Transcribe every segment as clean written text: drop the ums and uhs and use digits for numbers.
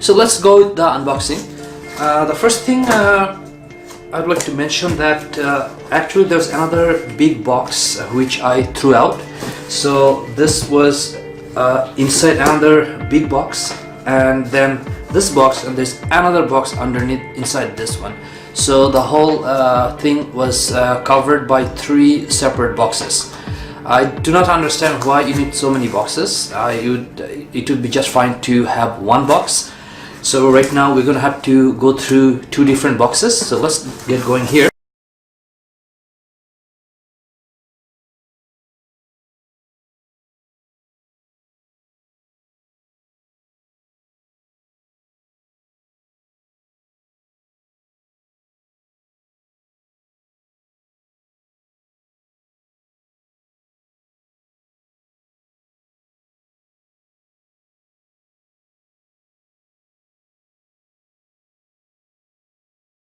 So let's go with the unboxing. The first thing I'd like to mention that actually there's another big box which I threw out. So this was inside another big box, and then this box, and there's another box underneath inside this one. So the whole thing was covered by 3 separate boxes. I do not understand why you need so many boxes. It would be just fine to have one box. So right now we're gonna have to go through 2 different boxes. So let's get going here.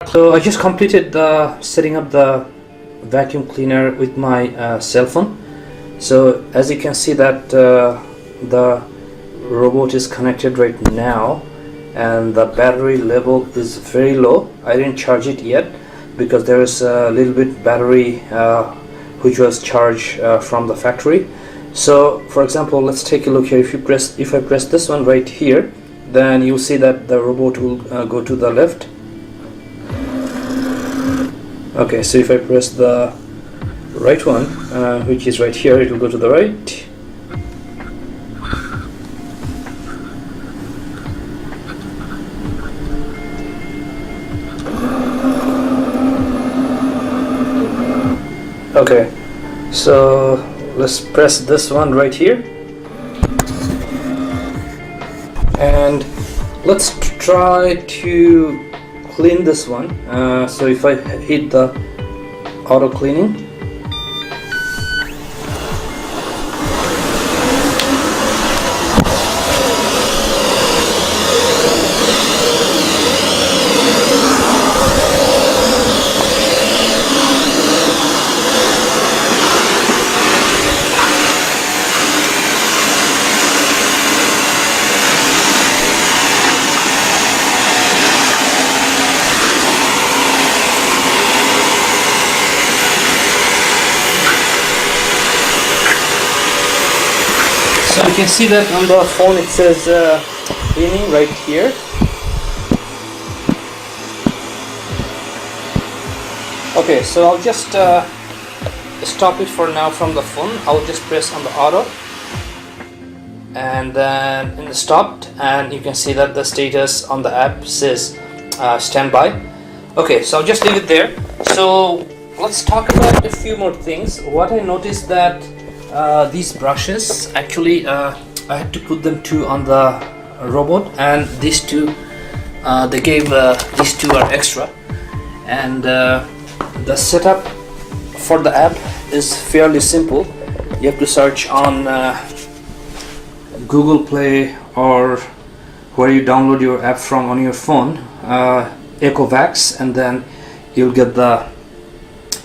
So I just completed setting up the vacuum cleaner with my cell phone. So as you can see that the robot is connected right now, and the battery level is very low. I didn't charge it yet because there is a little bit battery which was charged from the factory. So for example, let's take a look here. If I press this one right here, then you'll see that the robot will go to the left. Okay, so if I press the right one, which is right here, it will go to the right. Okay, so let's press this one right here, and let's try to clean this one. So if I hit the auto cleaning, so you can see that on the phone it says cleaning right here. Okay, so I'll just stop it for now from the phone. I'll just press on the auto, and then in the stopped, and you can see that the status on the app says standby. Okay, so I'll just leave it there. So let's talk about a few more things. What I noticed that these brushes, actually I had to put them 2 on the robot, and these 2 they gave these 2 are extra, and the setup for the app is fairly simple. You have to search on Google Play or where you download your app from on your phone, ECOVACS, and then you'll get the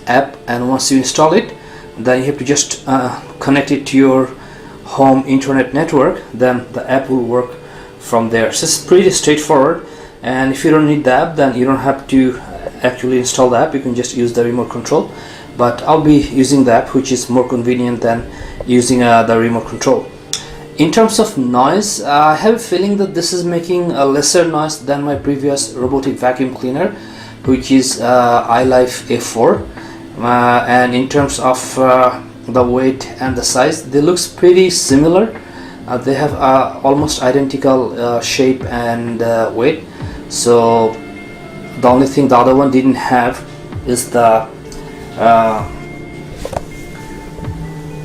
app, and once you install it, then you have to just connect it to your home internet network. Then the app will work from there. So it's pretty straightforward, and if you don't need the app, then you don't have to actually install the app. You can just use the remote control, but I'll be using the app, which is more convenient than using the remote control. In terms of noise, I have a feeling that this is making a lesser noise than my previous robotic vacuum cleaner, which is iLife A4. And in terms of the weight and the size, they looks pretty similar. They have almost identical shape and weight. So the only thing the other one didn't have is the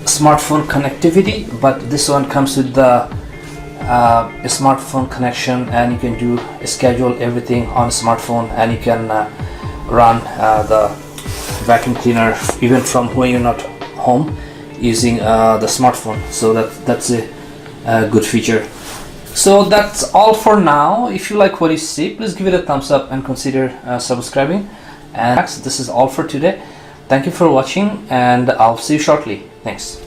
smartphone connectivity, but this one comes with the smartphone connection, and you can schedule everything on smartphone, and you can run the vacuum cleaner even from when you're not home using the smartphone. So that's a good feature. So that's all for now. If you like what you see, please give it a thumbs up and consider subscribing. And this is all for today. Thank you for watching, and I'll see you shortly. Thanks.